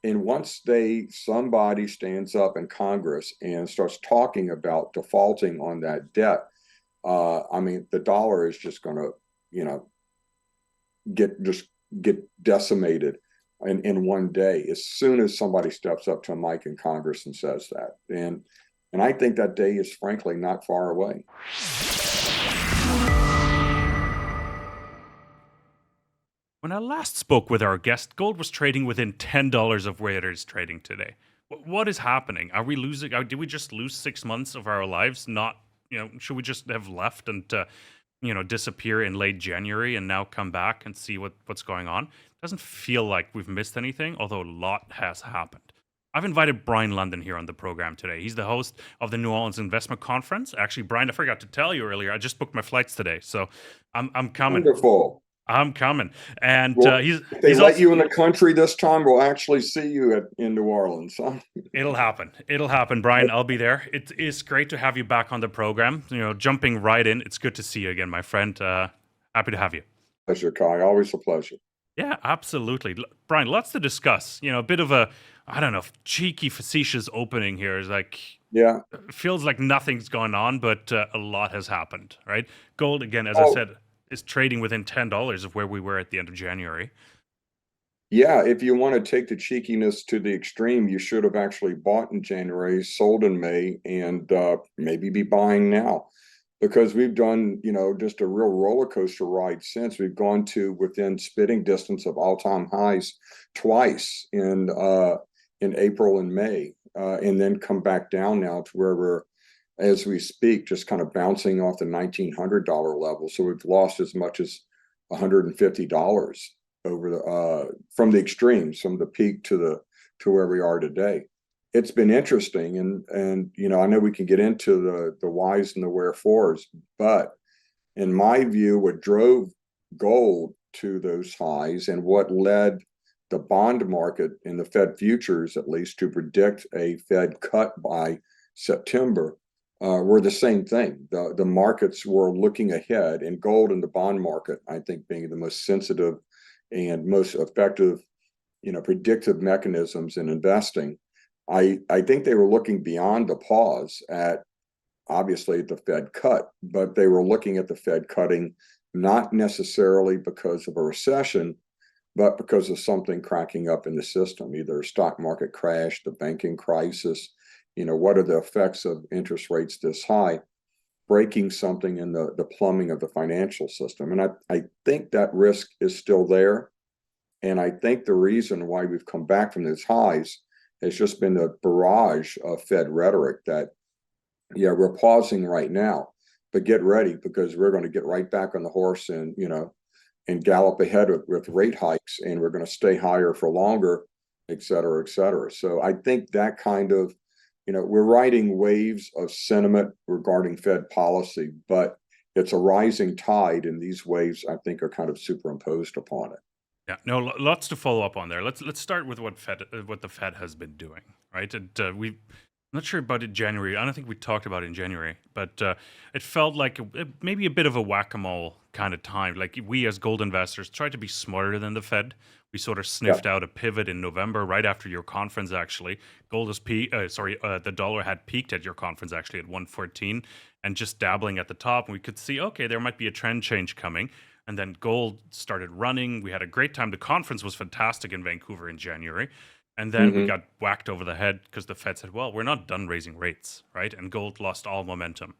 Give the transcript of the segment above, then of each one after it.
and once somebody stands up in Congress and starts talking about defaulting on that debt, I mean, the dollar is just going to, you know, get decimated in one day as soon as somebody steps up to a mic in Congress and says that. And I think that day is frankly not far away. When I last spoke with our guest, gold was trading within $10 of where it is trading today. What is happening? Are we losing? Did we just lose 6 months of our lives? Not, should we just have left and, disappear in late January and now come back and see what's going on? It doesn't feel like we've missed anything, although a lot has happened. I've invited Brien Lundin here on the program today. He's the host of the New Orleans Investment Conference. Actually, Brien, I forgot to tell you earlier, I just booked my flights today, so I'm coming. Wonderful. I'm coming, and Well, if they he's let also, you in the country this time, we'll actually see you in New Orleans. Huh? It'll happen. It'll happen, Brien. I'll be there. It is great to have you back on the program. Jumping right in. It's good to see you again, my friend. Happy to have you. Pleasure, Kai. Always a pleasure. Yeah, absolutely, Brien. Lots to discuss. A bit of a, I don't know, cheeky, facetious opening here. Is like, yeah, feels like nothing's gone on, but a lot has happened, right? Gold, again, as I said, is trading within $10 of where we were at the end of January. Yeah, if you want to take the cheekiness to the extreme, you should have actually bought in January, sold in May, and maybe be buying now, because we've done, just a real roller coaster ride since. We've gone to within spitting distance of all-time highs twice in April and May, and then come back down now to where we're, as we speak, just kind of bouncing off the $1,900 level. So we've lost as much as $150 over from the extremes, from the peak to where we are today. It's been interesting, and I know we can get into the whys and the wherefores, but in my view, what drove gold to those highs and what led the bond market in the Fed futures, at least, to predict a Fed cut by September, were the same thing. The markets were looking ahead, and gold and the bond market, I think, being the most sensitive and most effective, predictive mechanisms in investing. I think they were looking beyond the pause at, obviously, the Fed cut, but they were looking at the Fed cutting not necessarily because of a recession, but because of something cracking up in the system, either a stock market crash, the banking crisis. What are the effects of interest rates this high, breaking something in the plumbing of the financial system? And I think that risk is still there. And I think the reason why we've come back from those highs has just been the barrage of Fed rhetoric that, yeah, we're pausing right now, but get ready, because we're going to get right back on the horse and, and gallop ahead with rate hikes, and we're going to stay higher for longer, et cetera, et cetera. So I think that kind of, we're riding waves of sentiment regarding Fed policy, but it's a rising tide, and these waves, I think, are kind of superimposed upon it. Yeah, no, lots to follow up on there. Let's start with what the Fed has been doing, right? And I'm not sure about it in January. I don't think we talked about it in January, but it felt like maybe a bit of a whack-a-mole kind of time. Like, we as gold investors tried to be smarter than the Fed. We sort of sniffed out a pivot in November, right after your conference. Actually, gold is the dollar had peaked at your conference actually at 114, and just dabbling at the top. And we could see, okay, there might be a trend change coming. And then gold started running. We had a great time. The conference was fantastic in Vancouver in January. And then we got whacked over the head because the Fed said, well, we're not done raising rates, right? And gold lost all momentum.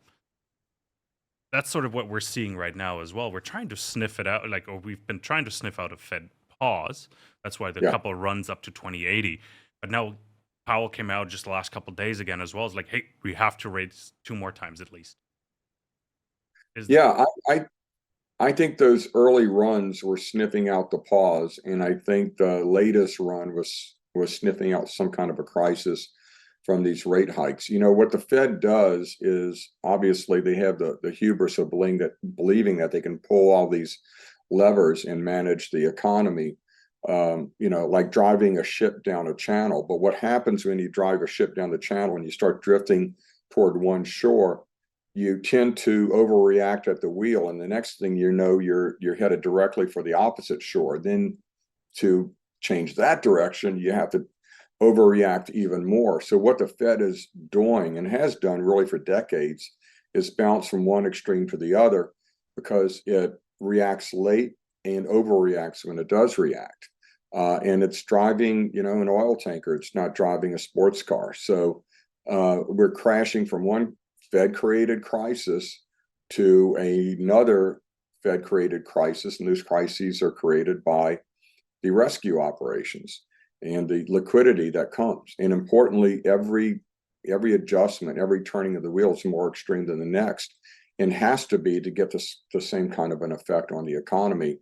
That's sort of what we're seeing right now as well. We're trying to sniff it out, or we've been trying to sniff out a Fed pause. That's why the couple runs up to 2080. But now Powell came out just the last couple of days again as well. It's like, hey, we have to raise 2 more times at least. I think those early runs were sniffing out the pause, and I think the latest run was sniffing out some kind of a crisis from these rate hikes. What the Fed does is, obviously, they have the hubris of believing that they can pull all these levers and manage the economy, like driving a ship down a channel. But what happens when you drive a ship down the channel and you start drifting toward one shore? You tend to overreact at the wheel, and the next thing you know, you're headed directly for the opposite shore. Then to change that direction, you have to overreact even more. So what the Fed is doing and has done really for decades is bounce from one extreme to the other because it reacts late and overreacts when it does react. And it's driving, an oil tanker. It's not driving a sports car. So we're crashing from one Fed-created crisis to another Fed-created crisis, and those crises are created by the rescue operations and the liquidity that comes. And importantly, every adjustment, every turning of the wheel is more extreme than the next, and has to be to get the same kind of an effect on the economy.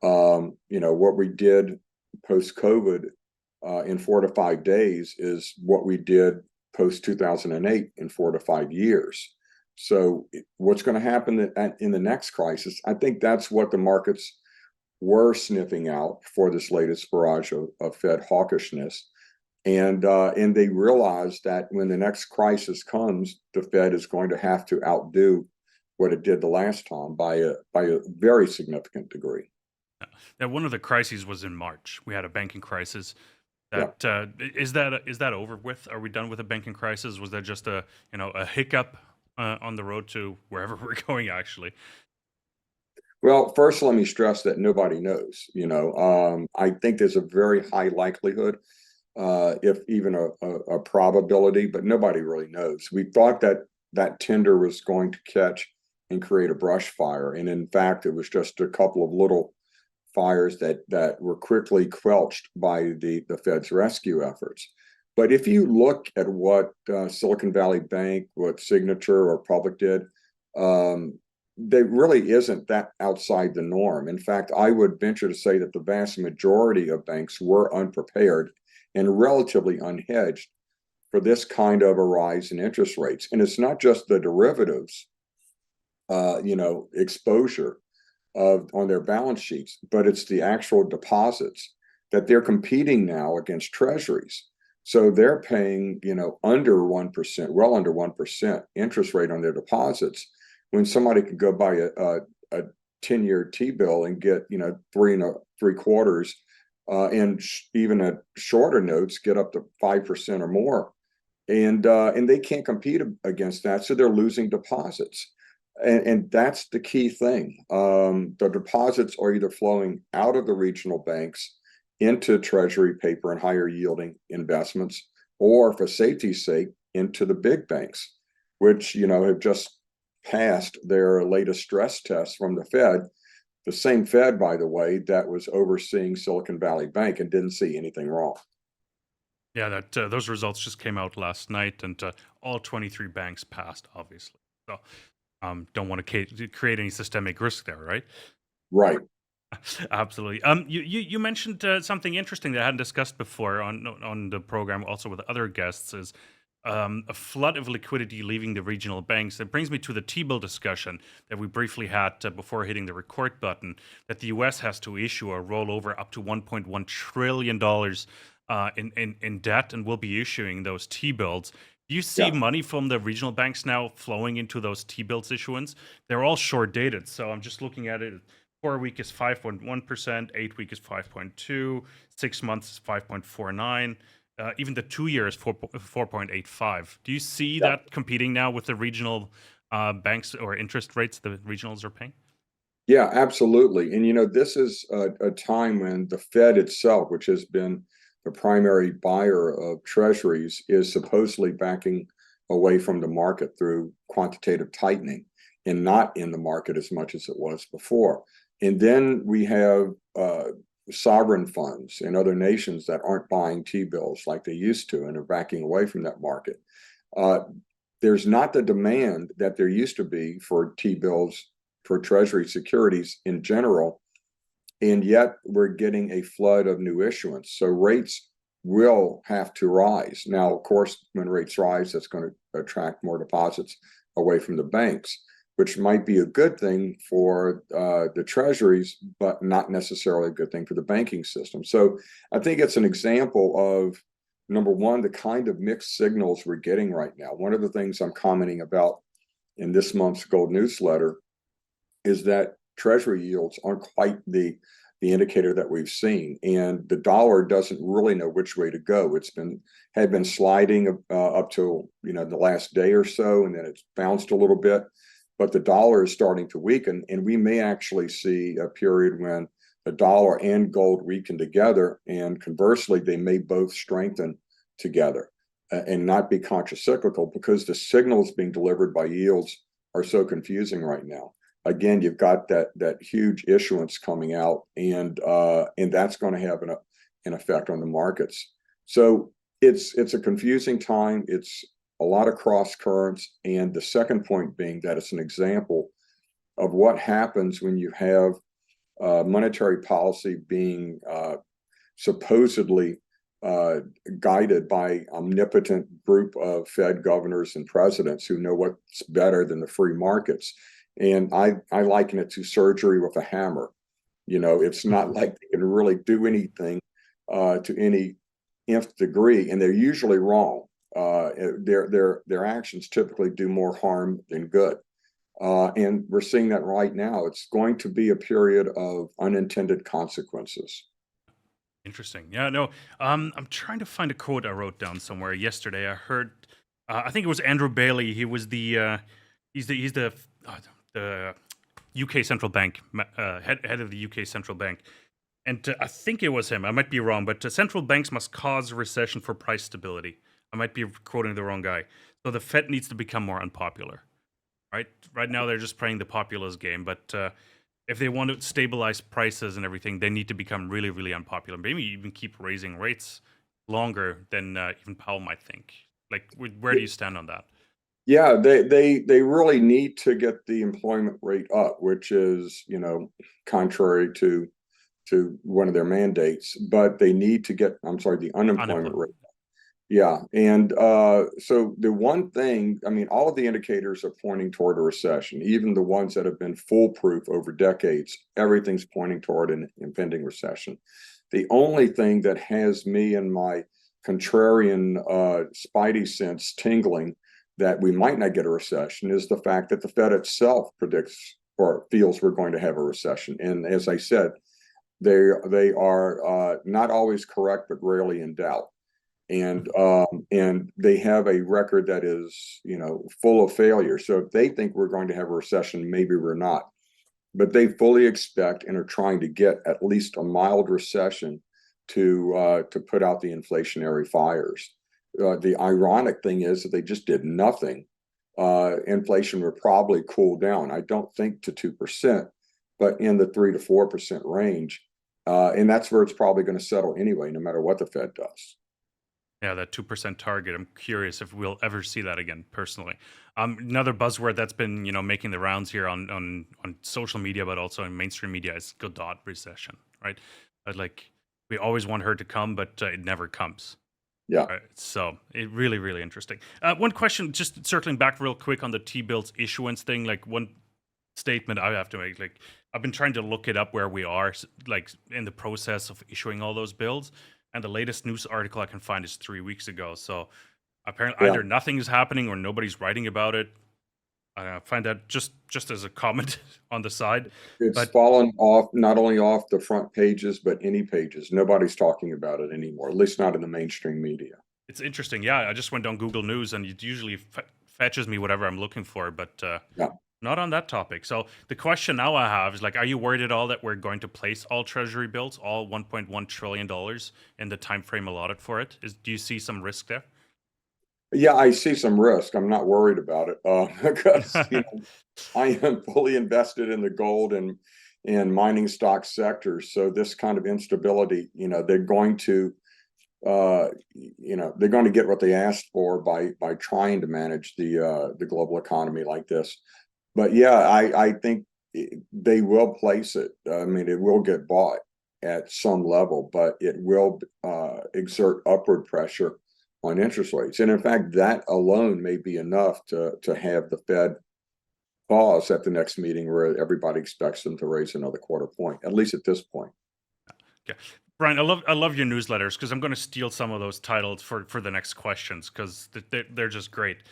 What we did post-COVID in 4 to 5 days is what we did post-2008 in 4 to 5 years. So what's going to happen in the next crisis? I think that's what the markets were sniffing out for this latest barrage of Fed hawkishness. And they realized that when the next crisis comes, the Fed is going to have to outdo what it did the last time by a very significant degree. Now, one of the crises was in March. We had a banking crisis. Yeah. Is that over with? Are we done with the banking crisis? Was that just a hiccup on the road to wherever we're going? Actually, Well, first, let me stress that nobody knows. I think there's a very high likelihood, if even a probability, but nobody really knows. We thought that tender was going to catch and create a brush fire, and in fact, it was just a couple of little fires that were quickly quelched by the Fed's rescue efforts. But if you look at what Silicon Valley Bank, what Signature or Public did, there really isn't that outside the norm. In fact, I would venture to say that the vast majority of banks were unprepared and relatively unhedged for this kind of a rise in interest rates. And it's not just the derivatives, exposure on their balance sheets, but it's the actual deposits that they're competing now against treasuries. So they're paying, under 1%, well under 1% interest rate on their deposits, when somebody could go buy a 10-year T-bill and get, 3.75, and even at shorter notes get up to 5% or more. And they can't compete against that, so they're losing deposits. And that's the key thing. The deposits are either flowing out of the regional banks into treasury paper and higher yielding investments, or for safety's sake, into the big banks, which, have just passed their latest stress test from the Fed. The same Fed, by the way, that was overseeing Silicon Valley Bank and didn't see anything wrong. yeah, those results just came out last night, and all 23 banks passed, obviously. So don't want to create any systemic risk there, right? Right. Absolutely. You mentioned something interesting that I hadn't discussed before on the program, also with other guests, is a flood of liquidity leaving the regional banks. That brings me to the T-bill discussion that we briefly had before hitting the record button, that the U.S. has to issue a rollover up to $1.1 trillion in debt, and will be issuing those T-bills. Do you see money from the regional banks now flowing into those T-bills issuance? They're all short dated, so I'm just looking at it. 4 week is 5.1%, 8 week is 5.2, 6 months is 5.49. Even the 2 year is 4.85. Do you see that competing now with the regional banks or interest rates the regionals are paying? Yeah, absolutely. And this is a time when the Fed itself, which has been the primary buyer of treasuries, is supposedly backing away from the market through quantitative tightening and not in the market as much as it was before. And then we have sovereign funds in other nations that aren't buying T-bills like they used to and are backing away from that market. There's not the demand that there used to be for T-bills, for treasury securities in general, and yet we're getting a flood of new issuance. So rates will have to rise. Now, of course, when rates rise, that's going to attract more deposits away from the banks, which might be a good thing for the treasuries, but not necessarily a good thing for the banking system. So I think it's an example of, number one, the kind of mixed signals we're getting right now. One of the things I'm commenting about in this month's Gold newsletter is that treasury yields aren't quite the the indicator that we've seen. And the dollar doesn't really know which way to go. Had been sliding up till the last day or so, and then it's bounced a little bit. But the dollar is starting to weaken, and we may actually see a period when the dollar and gold weaken together, and conversely, they may both strengthen together and not be contracyclical, because the signals being delivered by yields are so confusing right now. Again, you've got that huge issuance coming out, and that's going to have an effect on the markets. So it's a confusing time. It's a lot of cross currents, and the second point being that it's an example of what happens when you have monetary policy being supposedly guided by omnipotent group of Fed governors and presidents who know what's better than the free markets. And I liken it to surgery with a hammer. It's not like they can really do anything to any nth degree, and they're usually wrong. Their actions typically do more harm than good. And we're seeing that right now. It's going to be a period of unintended consequences. Interesting. Yeah, no, I'm trying to find a quote I wrote down somewhere yesterday. I heard, I think it was Andrew Bailey. He was he's the UK central bank head of the UK central bank, and I think it was him. I might be wrong, but central banks must cause a recession for price stability. I might be quoting the wrong guy. So the Fed needs to become more unpopular. Right now they're just playing the populist game, but if they want to stabilize prices and everything, they need to become really, really unpopular. Maybe even keep raising rates longer than even Powell might think. Like, where do you stand on that? Yeah, they really need to get the employment rate up, which is contrary to one of their mandates. But they need to get, I'm sorry, the unemployment rate. Yeah. And so the one thing, I mean, all of the indicators are pointing toward a recession, even the ones that have been foolproof over decades. Everything's pointing toward an impending recession. The only thing that has me and my contrarian spidey sense tingling that we might not get a recession is the fact that the Fed itself predicts or feels we're going to have a recession. And as I said, they are not always correct, but rarely in doubt. And they have a record that is full of failure. So if they think we're going to have a recession, maybe we're not. But they fully expect and are trying to get at least a mild recession to put out the inflationary fires. The ironic thing is that they just did nothing. Inflation would probably cool down. I don't think to 2%, but in the 3 to 4% range. And that's where it's probably going to settle anyway, no matter what the Fed does. Yeah, that 2% target. I'm curious if we'll ever see that again, personally. Another buzzword that's been, making the rounds here on social media, but also in mainstream media is Godot recession, right? Like, we always want her to come, but it never comes. Yeah. Right? So it really, really interesting. One question, just circling back real quick on the T-bills issuance thing, like one statement I have to make, like, I've been trying to look it up where we are, like, in the process of issuing all those bills. And the latest news article I can find is 3 weeks ago. So apparently either nothing is happening or nobody's writing about it. I find that just as a comment on the side. It's But fallen off, not only off the front pages, but any pages. Nobody's talking about it anymore, at least not in the mainstream media. it's interesting. Yeah, I just went on Google News and it usually fetches me whatever I'm looking for, but Yeah. not on that topic. So the question now I have is, like, are you worried at all that we're going to place all Treasury bills, all $1.1 trillion in the time frame allotted for it? Do you see some risk there? Yeah, I see some risk. I'm not worried about it because I am fully invested in the gold and mining stock sectors. So this kind of instability, they're going to get what they asked for by trying to manage the global economy like this. But yeah, I think they will place it. I mean, it will get bought at some level, but it will exert upward pressure on interest rates. And in fact, that alone may be enough to have the Fed pause at the next meeting where everybody expects them to raise another quarter point, at least at this point. Okay. Brien, I love your newsletters because I'm going to steal some of those titles for the next questions because they're just great.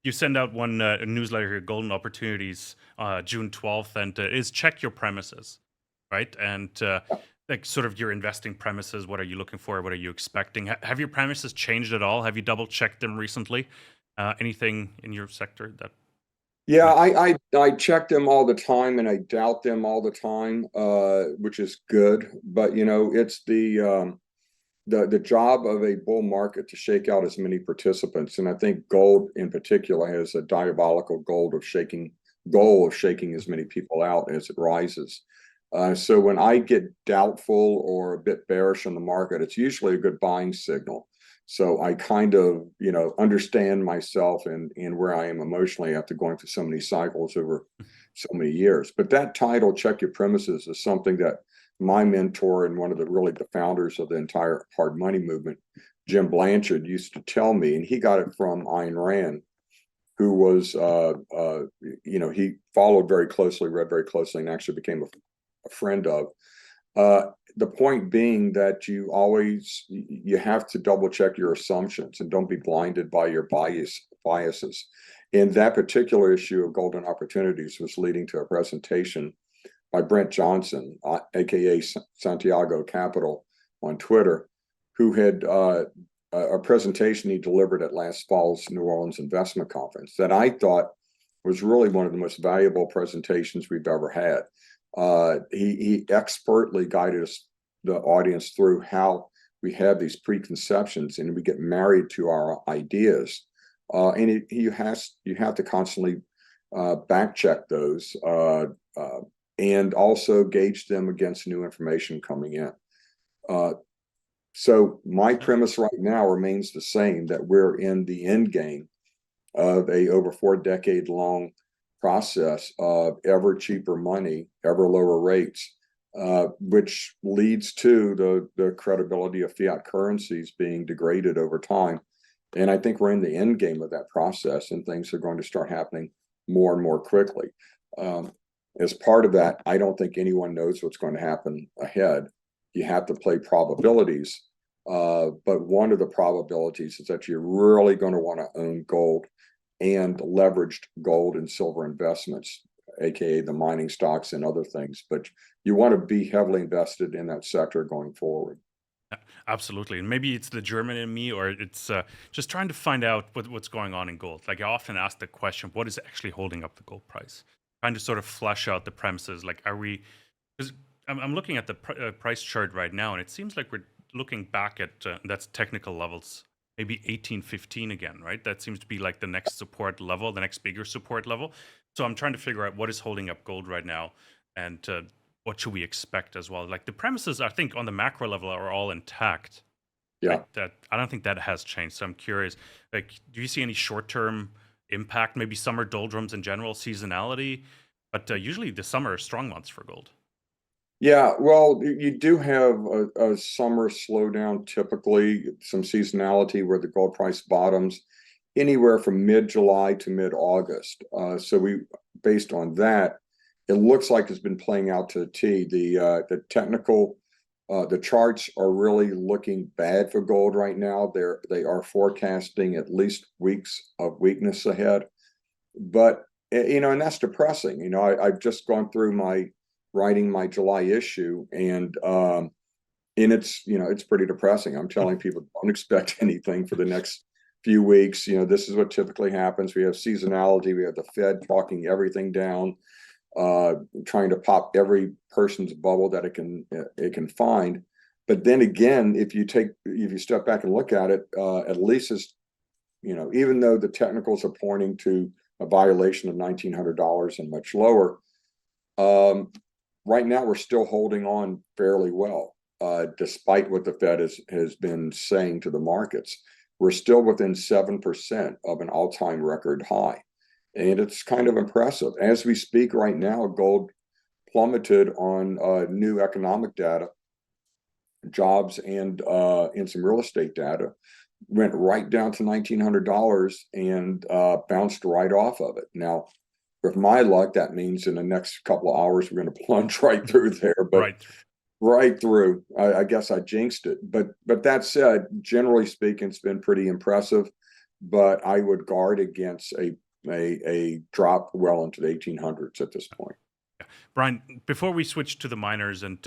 You send out one newsletter here, Golden Opportunities, June 12th, and it is check your premises. right? And like sort of your investing premises. What are you looking for? What are you expecting? Have your premises changed at all? Have you double checked them recently? Anything in your sector that Yeah, might? I check them all the time and I doubt them all the time, which is good. But you know, it's the job of a bull market to shake out as many participants. And I think gold in particular has a diabolical goal of shaking as many people out as it rises. So when I get doubtful or a bit bearish on the market, it's usually a good buying signal. So I kind of, you know, understand myself and where I am emotionally after going through so many cycles over so many years. But that title, Check Your Premises, is something that my mentor and one of the founders of the entire hard money movement, Jim Blanchard, used to tell me, and he got it from Ayn Rand, who was, you know, he followed very closely, read very closely, and actually became a friend of. The point being that you have to double check your assumptions and don't be blinded by your biases. And that particular issue of golden opportunities was leading to a presentation by Brent Johnson, aka Santiago Capital, on Twitter, who had a presentation he delivered at last fall's New Orleans Investment Conference that I thought was really one of the most valuable presentations we've ever had. He expertly guided us, the audience, through how we have these preconceptions and we get married to our ideas. And you have to constantly back check those and also gauge them against new information coming in. So my premise right now remains the same, that we're in the end game of a over 4 decade long process of ever cheaper money, ever lower rates, which leads to the credibility of fiat currencies being degraded over time. And I think we're in the end game of that process, and things are going to start happening more and more quickly. As part of that, I don't think anyone knows what's going to happen ahead. You have to play probabilities. But one of the probabilities is that you're really going to want to own gold and leveraged gold and silver investments, aka the mining stocks and other things. But you want to be heavily invested in that sector going forward. Absolutely. And maybe it's the German in me, or it's just trying to find out what's going on in gold. Like I often ask the question, what is actually holding up the gold price? Trying to sort of flesh out the premises. Like, are we, because I'm looking at the price chart right now, and it seems like we're looking back at, that's technical levels, maybe 1815 again, right? That seems to be like the next support level, the next bigger support level. So I'm trying to figure out what is holding up gold right now, and what should we expect as well? Like the premises, I think, on the macro level are all intact. Yeah. Right? That I don't think that has changed. So I'm curious, like, do you see any short-term impact? Maybe summer doldrums in general, seasonality, but usually the summer are strong months for gold. Yeah, well, you do have a summer slowdown, typically some seasonality where the gold price bottoms anywhere from mid-July to mid-August. Based on that, it looks like it's been playing out to the T. The technical, the charts are really looking bad for gold right now. They are forecasting at least weeks of weakness ahead. But you know, and that's depressing. You know, I've just gone through writing my July issue, and it's, you know, it's pretty depressing. I'm telling people, don't expect anything for the next few weeks. You know, this is what typically happens. We have seasonality. We have the Fed talking everything down, trying to pop every person's bubble that it can find. But then again, if you step back and look at it, at least it's, you know, even though the technicals are pointing to a violation of $1,900 and much lower, right now we're still holding on fairly well, despite what the Fed has been saying to the markets. We're still within 7% of an all-time record high. And it's kind of impressive. As we speak right now, gold plummeted on new economic data, jobs, and some real estate data, went right down to $1,900 and bounced right off of it. Now, with my luck, that means in the next couple of hours, we're going to plunge right through there, but right through. I guess I jinxed it. But that said, generally speaking, it's been pretty impressive. But I would guard against a drop well into the 1800s at this point. Brian, before we switch to the miners, and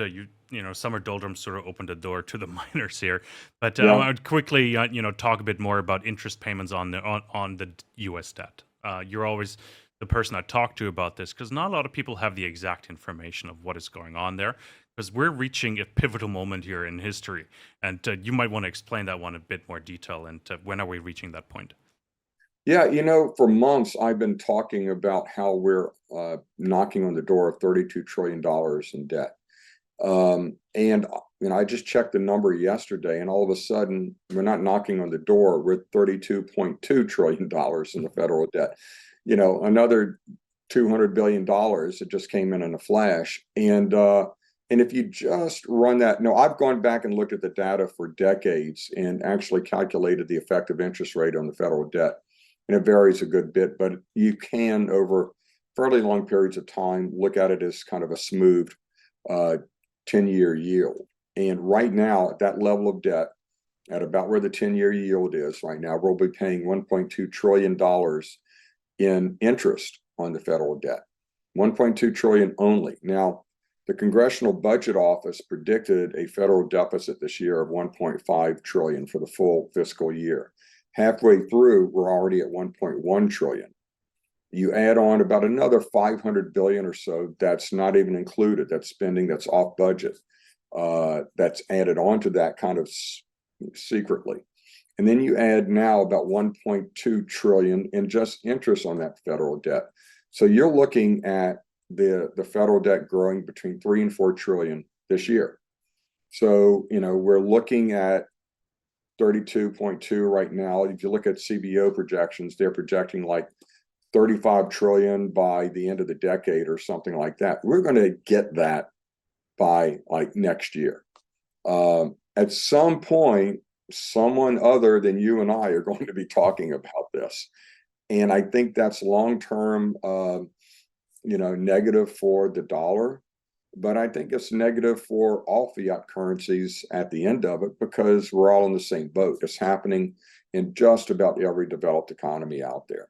summer doldrums sort of opened the door to the miners here, but I Yeah. want to quickly, talk a bit more about interest payments on the U.S. debt. You're always the person I talk to about this because not a lot of people have the exact information of what is going on there. Because we're reaching a pivotal moment here in history, and you might want to explain that one a bit more detail. And when are we reaching that point? Yeah, for months I've been talking about how we're knocking on the door of $32 trillion in debt. And I just checked the number yesterday, and all of a sudden, we're not knocking on the door. We're at $32.2 trillion in the federal debt. Another $200 billion that just came in a flash. And if you just run that, no, I've gone back and looked at the data for decades and actually calculated the effective interest rate on the federal debt. And it varies a good bit, but you can, over fairly long periods of time, look at it as kind of a smooth 10-year yield. And right now, at that level of debt, at about where the 10-year yield is right now, we'll be paying $1.2 trillion in interest on the federal debt. 1.2 trillion only. Now, the Congressional Budget Office predicted a federal deficit this year of 1.5 trillion for the full fiscal year. Halfway through, we're already at 1.1 trillion. You add on about another 500 billion or so that's not even included. That's spending that's off budget. That's added on to that kind of secretly. And then you add now about 1.2 trillion in just interest on that federal debt. So you're looking at the federal debt growing between 3 and 4 trillion this year. So, we're looking at 32.2 right now. If you look at CBO projections, they're projecting like 35 trillion by the end of the decade or something like that. We're going to get that by like next year. At some point, someone other than you and I are going to be talking about this. And I think that's long-term, negative for the dollar, but I think it's negative for all fiat currencies at the end of it because we're all in the same boat. It's happening in just about every developed economy out there.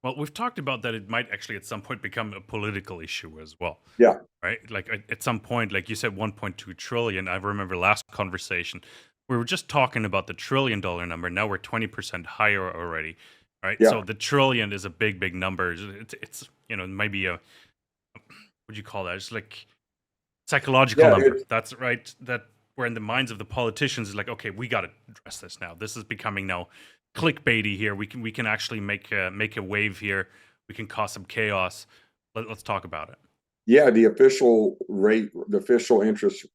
Well, we've talked about that it might actually at some point become a political issue as well, Yeah, right? Like at some point, like you said, 1.2 trillion. I remember last conversation, we were just talking about the $1 trillion number. Now we're 20% higher already, right? yeah, So the trillion is a big, big number. It's maybe a, what do you call that? It's like psychological yeah. number. That's right. That where in the minds of the politicians is like, okay, we got to address this now. This is becoming now clickbaity here. We can actually make a wave here. We can cause some chaos. Let's talk about it. Yeah, the official rate, the official interest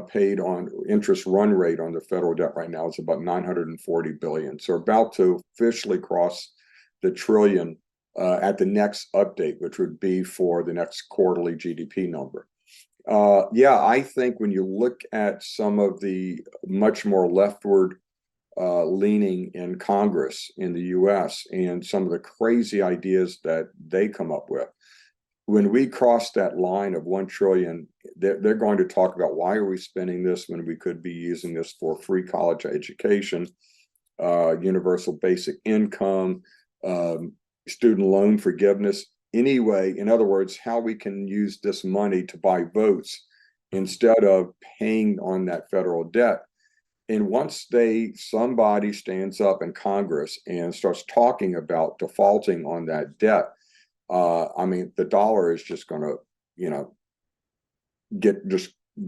paid on interest run rate on the federal debt right now is about 940 billion. So about to officially cross the trillion at the next update, which would be for the next quarterly GDP number. Yeah, I think when you look at some of the much more leftward leaning in Congress in the US and some of the crazy ideas that they come up with, when we cross that line of 1 trillion, they're going to talk about why are we spending this when we could be using this for free college education, universal basic income, student loan forgiveness. Anyway, in other words, how we can use this money to buy votes instead of paying on that federal debt. And once somebody stands up in Congress and starts talking about defaulting on that debt, the dollar is just going to,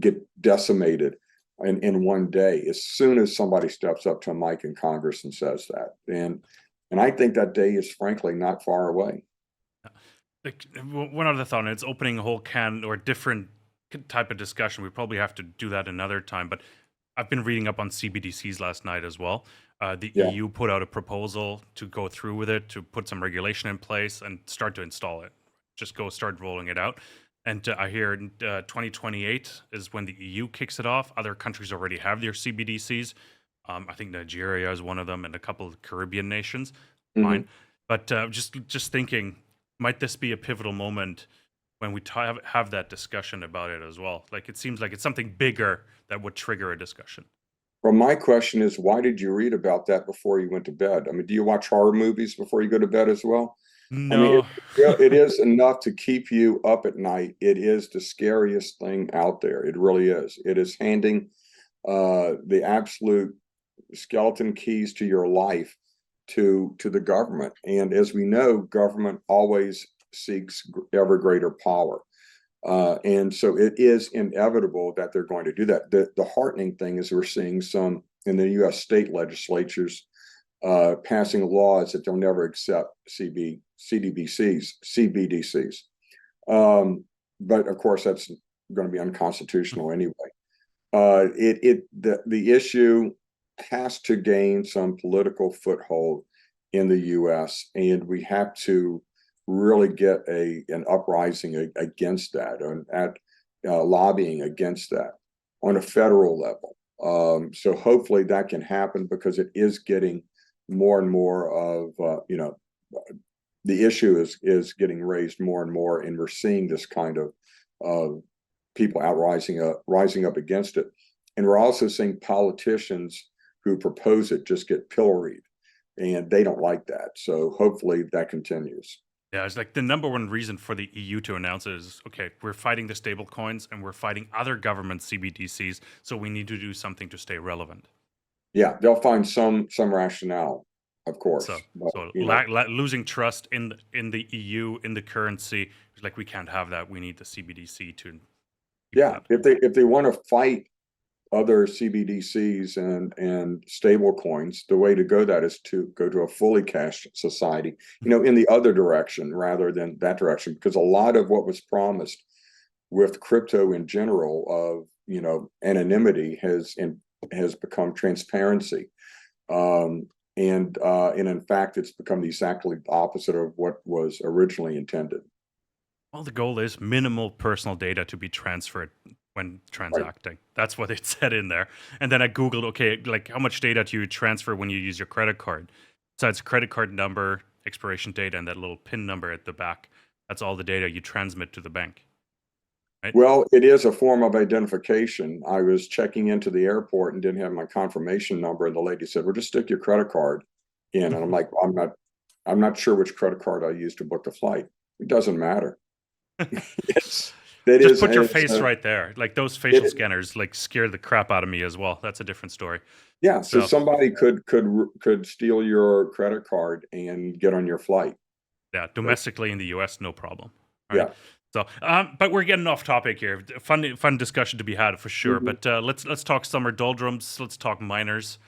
get decimated in one day as soon as somebody steps up to a mic in Congress and says that. And I think that day is frankly not far away. Like one other thought, and it's opening a whole can or different type of discussion. We probably have to do that another time. But I've been reading up on CBDCs last night as well. The Yeah. EU put out a proposal to go through with it, to put some regulation in place and start to install it. Just start rolling it out. And I hear 2028 is when the EU kicks it off. Other countries already have their CBDCs. I think Nigeria is one of them, and a couple of Caribbean nations. Mm-hmm. Fine, but just thinking, might this be a pivotal moment when we have that discussion about it as well? Like it seems like it's something bigger that would trigger a discussion. Well, my question is, why did you read about that before you went to bed? Do you watch horror movies before you go to bed as well? I mean, No. it is enough to keep you up at night. It is the scariest thing out there. It really is. It is handing the absolute skeleton keys to your life to the government. And as we know, government always seeks ever greater power. And so it is inevitable that they're going to do that. The heartening thing is we're seeing some in the U.S. state legislatures passing laws that they'll never accept CBDCs. But of course, that's going to be unconstitutional anyway. The issue has to gain some political foothold in the U.S., and we have to really get an uprising against that, and lobbying against that on a federal level. So hopefully that can happen, because it is getting more and more of the issue is getting raised more and more, and we're seeing this kind of people rising up against it. And we're also seeing politicians who propose it just get pilloried, and they don't like that. So hopefully that continues. Yeah, it's like the number one reason for the EU to announce it is, okay, we're fighting the stable coins and we're fighting other government CBDCs, so we need to do something to stay relevant. Yeah, they'll find some rationale, of course. So, But, so losing trust in the EU, in the currency, it's like we can't have that. We need the CBDC to keep yeah, that. if they want to fight other CBDCs and stable coins, the way to go that is to go to a fully cashed society, in the other direction rather than that direction, because a lot of what was promised with crypto in general of anonymity has become transparency, and in fact it's become exactly the opposite of what was originally intended. Well, the goal is minimal personal data to be transferred when Right. transacting. That's what it said in there. And then I Googled, okay, like how much data do you transfer when you use your credit card? So it's credit card number, expiration date, and that little PIN number at the back. That's all the data you transmit to the bank, right? Well, it is a form of identification. I was checking into the airport and didn't have my confirmation number, and the lady said, "Well, just stick your credit card in." And I'm like, I'm not sure which credit card I used to book the flight. It doesn't matter. It's that Just is put your it's, face right there. Like those facial it, scanners like scare the crap out of me as well. That's a different story. yeah. So So somebody could steal your credit card and get on your flight. yeah, Right? domestically in the US, no problem. All right. Yeah. So, but we're getting off topic here. Fun discussion to be had for sure. Mhm. But let's talk summer doldrums. Let's talk miners.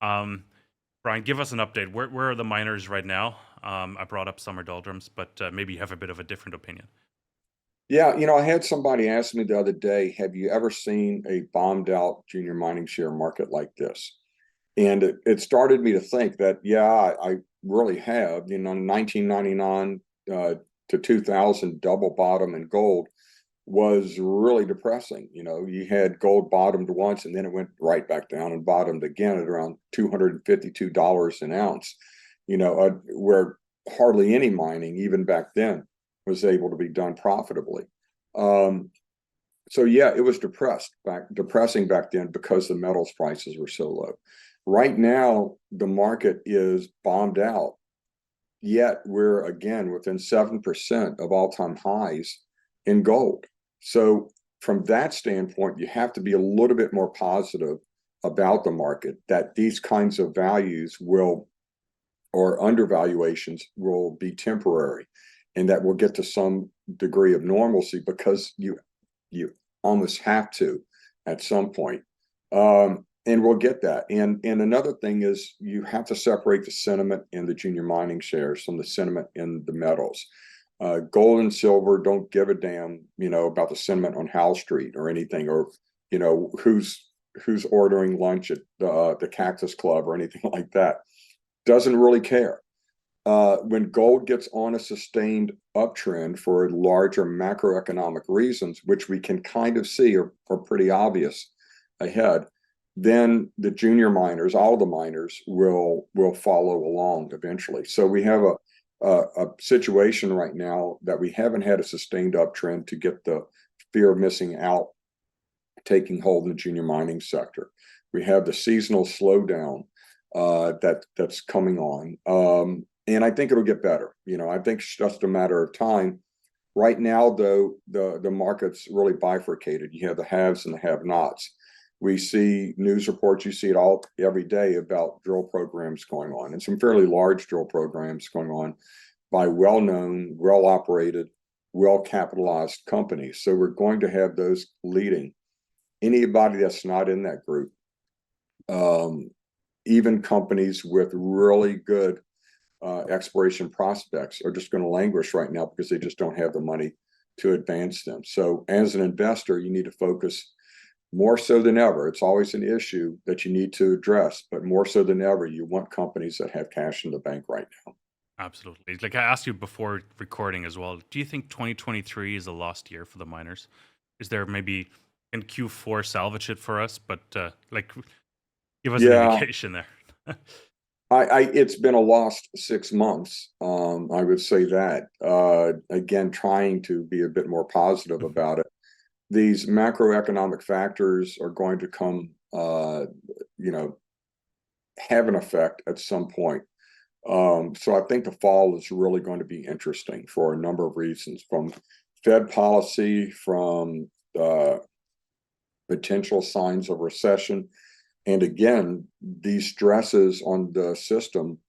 Brien, give us an update. Where are the miners right now? I brought up summer doldrums, but maybe you have a bit of a different opinion. Yeah, I had somebody ask me the other day, have you ever seen a bombed out junior mining share market like this? And it started me to think that, yeah, I really have. 1999 to 2000 double bottom in gold was really depressing. You had gold bottomed once and then it went right back down and bottomed again at around $252 an ounce, where hardly any mining, even back then, was able to be done profitably. So yeah, it was depressing back then because the metals prices were so low. Right now, the market is bombed out, yet we're again within 7% of all-time highs in gold. So from that standpoint, you have to be a little bit more positive about the market, that these kinds of values or undervaluations will be temporary, and that we'll get to some degree of normalcy, because you almost have to at some point. And we'll get that. And another thing is, you have to separate the sentiment in the junior mining shares from the sentiment in the metals. Gold and silver don't give a damn, about the sentiment on Howell Street or anything, or who's ordering lunch at the Cactus Club or anything like that. Doesn't really care. When gold gets on a sustained uptrend for larger macroeconomic reasons, which we can kind of see are pretty obvious ahead, then the junior miners, all the miners, will follow along eventually. So we have a situation right now that we haven't had a sustained uptrend to get the fear of missing out taking hold in the junior mining sector. We have the seasonal slowdown that's coming on. And I think it'll get better. I think it's just a matter of time. Right now, though, the market's really bifurcated. You have the haves and the have-nots. We see news reports, you see it all every day about drill programs going on, and some fairly large drill programs going on by well-known, well-operated, well-capitalized companies. So we're going to have those leading. Anybody that's not in that group, even companies with really good exploration prospects, are just going to languish right now because they just don't have the money to advance them. So as an investor, you need to focus more so than ever. It's always an issue that you need to address, but more so than ever, you want companies that have cash in the bank right now. Absolutely. Like I asked you before recording as well, do you think 2023 is a lost year for the miners? Is there maybe in Q4 salvage it for us, but like give us an Yeah, indication there. it's been a lost 6 months. I would say that. Again, trying to be a bit more positive about it. These macroeconomic factors are going to come, have an effect at some point. So I think the fall is really going to be interesting for a number of reasons, from Fed policy, from potential signs of recession, and again, these stresses on the system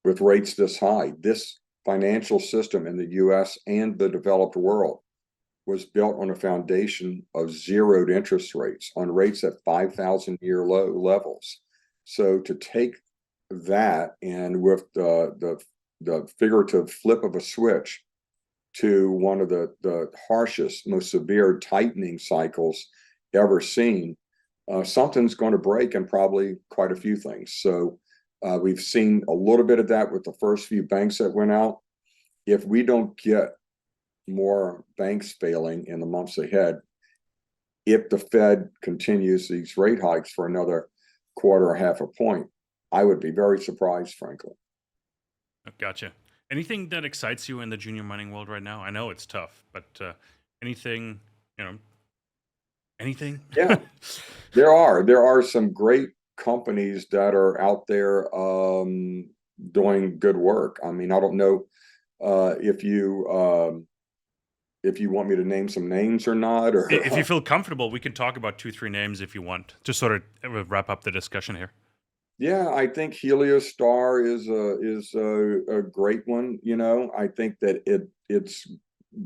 with rates this high. This financial system in the US and the developed world was built on a foundation of zeroed interest rates, on rates at 5,000-year low levels. So to take that, and with the figurative flip of a switch to one of the harshest, most severe tightening cycles ever seen, something's going to break, and probably quite a few things. So we've seen a little bit of that with the first few banks that went out. If we don't get more banks failing in the months ahead, if the Fed continues these rate hikes for another quarter or half a point, I would be very surprised, frankly. Gotcha. Anything that excites you in the junior mining world right now? I know it's tough, but anything, anything? Yeah, there are some great companies that are out there doing good work. I mean, I don't know if you want me to name some names or not, or If you feel comfortable, we can talk about 2, 3 names if you want, to sort of wrap up the discussion here. yeah, I think Heliostar is a great one. I think that it's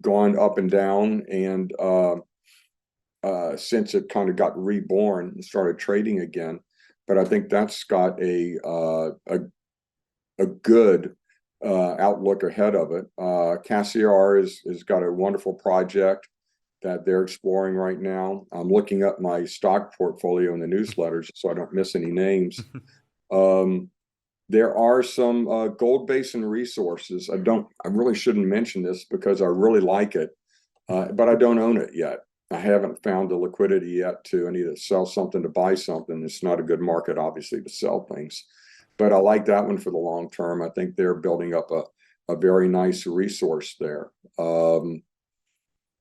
gone up and down, and since it kind of got reborn and started trading again, but I think that's got a good outlook ahead of it. Cassiar is got a wonderful project that they're exploring right now. I'm looking up my stock portfolio in the newsletters so I don't miss any names. There are some Gold Basin resources. I really shouldn't mention this because I really like it, but I don't own it yet. I haven't found the liquidity yet to either sell something to buy something. It's not a good market, obviously, to sell things, but I like that one for the long term. I think they're building up a very nice resource there.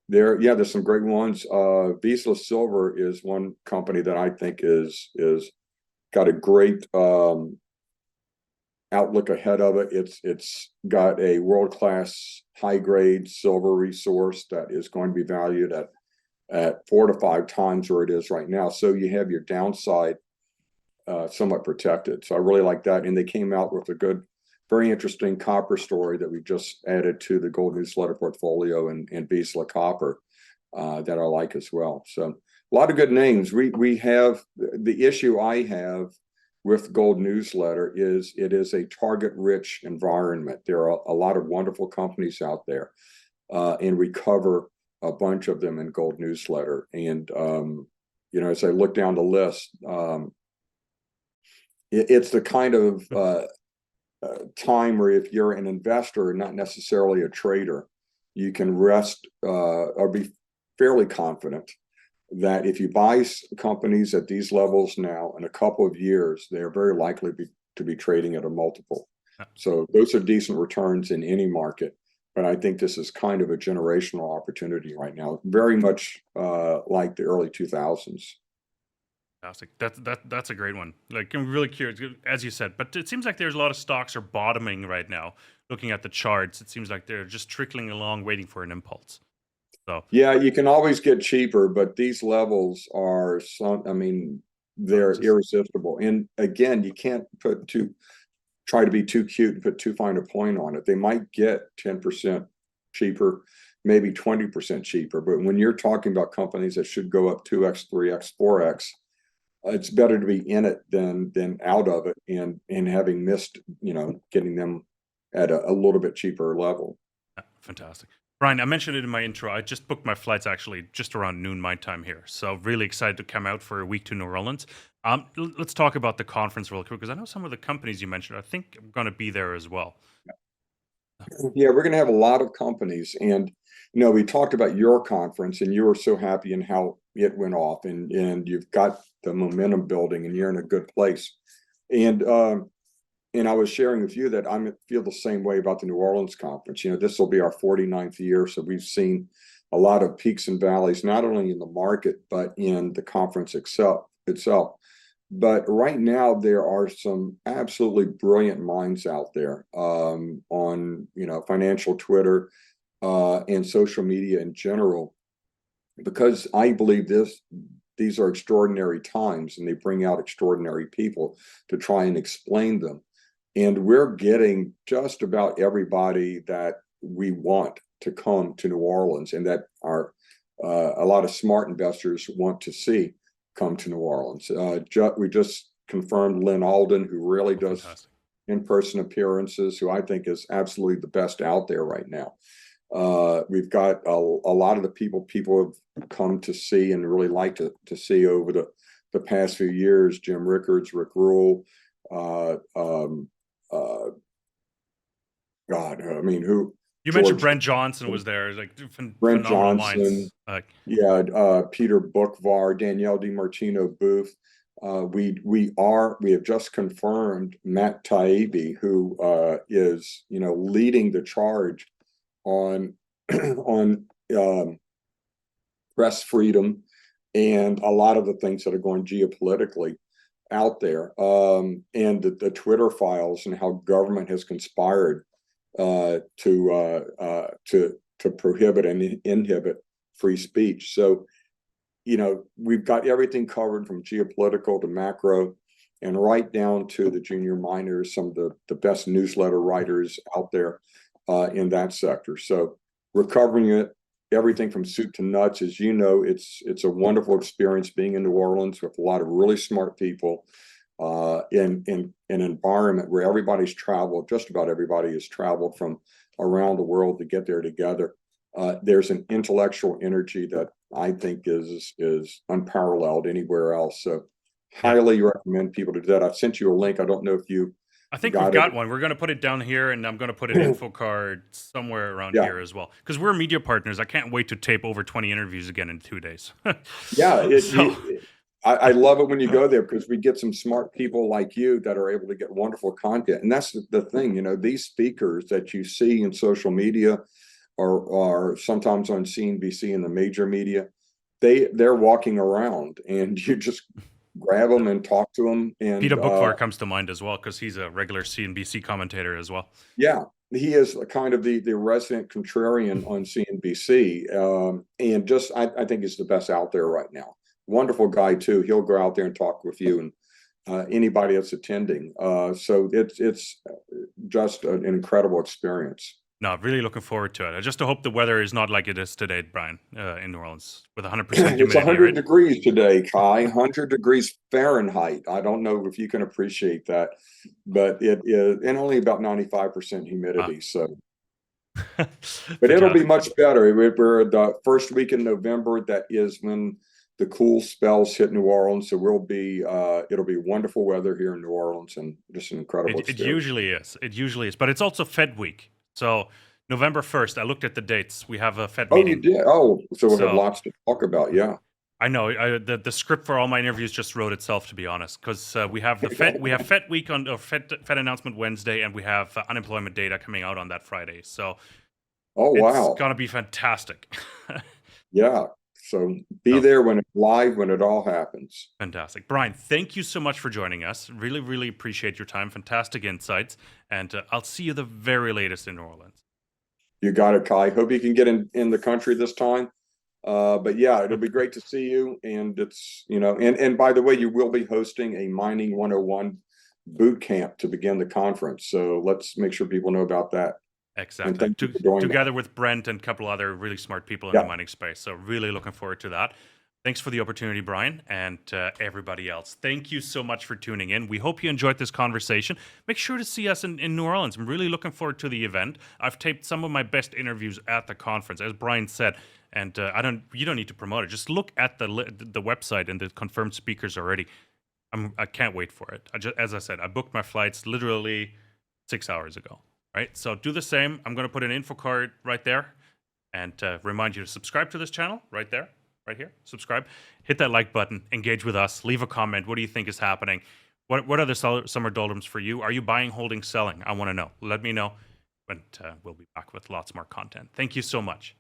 There's some great ones. Vizsla Silver is one company that I think is got a great outlook ahead of it. It's got a world-class high-grade silver resource that is going to be valued at 4 to 5 times where it is right now. So you have your downside somewhat protected. So I really like that. And they came out with a good, very interesting copper story that we just added to the Gold Newsletter portfolio, and Vizsla Copper that I like as well. So a lot of good names. We have the issue I have with Gold Newsletter is it is a target-rich environment. There are a lot of wonderful companies out there, and we cover a bunch of them in Gold Newsletter. And as I look down the list, it's the kind of time where if you're an investor, not necessarily a trader, you can rest or be fairly confident that if you buy companies at these levels now, in a couple of years, they're very likely to be trading at a multiple. So those are decent returns in any market. But I think this is kind of a generational opportunity right now, very much like the early 2000s. Fantastic. That's a great one. Like, I'm really curious, as you said, but it seems like there's a lot of stocks are bottoming right now. Looking at the charts, it seems like they're just trickling along, waiting for an impulse. So Yeah, you can always get cheaper, but these levels are I mean, they're just irresistible. And again, you can't try to be too cute and put too fine a point on it. They might get 10% cheaper, maybe 20% cheaper. But when you're talking about companies that should go up 2x, 3x, 4x, it's better to be in it than out of it and having missed, getting them at a little bit cheaper level. fantastic. Brian, I mentioned it in my intro. I just booked my flights actually just around noon my time here. So really excited to come out for a week to New Orleans. Let's talk about the conference real quick because I know some of the companies you mentioned. I think I'm going to be there as well. Yeah, we're going to have a lot of companies. And, we talked about your conference and you were so happy in how it went off and you've got the momentum building and you're in a good place. And I was sharing with you that I feel the same way about the New Orleans conference. This will be our 49th year. So we've seen a lot of peaks and valleys, not only in the market, but in the conference itself. But right now, there are some absolutely brilliant minds out there on, financial Twitter and social media in general, because I believe these are extraordinary times and they bring out extraordinary people to try and explain them. And we're getting just about everybody that we want to come to New Orleans and that are a lot of smart investors want to see come to New Orleans. We just confirmed Lynn Alden, who really does in-person appearances, who I think is absolutely the best out there right now. We've got a lot of the people have come to see and really like to see over the past few years: Jim Rickards, Rick Rule, God, I mean, who? You mentioned Brent Johnson was there, like Brent phenomenal Johnson, minds. Peter Bookvar, Danielle DiMartino Booth. We have just confirmed Matt Taibbi, who is leading the charge on on press freedom and a lot of the things that are going geopolitically out there, and the Twitter files and how government has conspired to prohibit and inhibit free speech. So, we've got everything covered from geopolitical to macro and right down to the junior miners, some of the best newsletter writers out there in that sector. So we're covering everything from soup to nuts. As you know, it's a wonderful experience being in New Orleans with a lot of really smart people in an environment where everybody's traveled, just about everybody has traveled from around the world to get there together. There's an intellectual energy that I think is unparalleled anywhere else. So highly recommend people to do that. I've sent you a link. I don't know if you I think we've got one. We're going to put it down here, and I'm going to put an info card somewhere around here as well. Because we're media partners. I can't wait to tape over 20 interviews again in 2 days. Yeah, I love it when you go there because we get some smart people like you that are able to get wonderful content. And that's the thing, these speakers that you see in social media or sometimes on CNBC and the major media, they're walking around and you just grab them and talk to them. And Peter Bookvar comes to mind as well because he's a regular CNBC commentator as well. Yeah, he is kind of the resident contrarian on CNBC, and just I think he's the best out there right now. Wonderful guy too. He'll go out there and talk with you and anybody that's attending. So it's just an incredible experience. No, really looking forward to it. I just hope the weather is not like it is today, Brian, in New Orleans with 100% humidity. It's 100 right? degrees today, Kai. 100 degrees Fahrenheit. I don't know if you can appreciate that, but it is, and only about 95% humidity. So, but it'll be much better. We're the first week in November. That is when the cool spells hit New Orleans. So it'll be wonderful weather here in New Orleans and just an incredible experience. It usually is. It usually is. But it's also Fed week. So November 1st, I looked at the dates. We have a Fed meeting. Oh, you did? Oh, so we'll have lots to talk about. Yeah. I know. The script for all my interviews just wrote itself, to be honest, because we have the Fed. We have Fed week on Fed announcement Wednesday, and we have unemployment data coming out on that Friday. So, wow, it's gonna be fantastic. Yeah. So be Oh, there when it's live, when it all happens. fantastic. Brien, thank you so much for joining us. Really, really appreciate your time. Fantastic insights. And I'll see you the very latest in New Orleans. You got it, Kai. Hope you can get in the country this time. But yeah, it'll be great to see you. And it's, and by the way, you will be hosting a Mining 101 boot camp to begin the conference. So let's make sure people know about that. And Exactly. thank you for doing that. Together with Brent and a couple other really smart people in Yeah. the mining space. So really looking forward to that. Thanks for the opportunity, Brien, and everybody else. Thank you so much for tuning in. We hope you enjoyed this conversation. Make sure to see us in New Orleans. I'm really looking forward to the event. I've taped some of my best interviews at the conference, as Brien said, and you don't need to promote it. Just look at the website and the confirmed speakers already. I can't wait for it. As I said, I booked my flights literally 6 hours ago. Right, so do the same. I'm going to put an info card right there and remind you to subscribe to this channel right there, right here. Subscribe, hit that like button, engage with us, leave a comment. What do you think is happening? What are the summer doldrums for you? Are you buying, holding, selling? I want to know. Let me know, and we'll be back with lots more content. Thank you so much.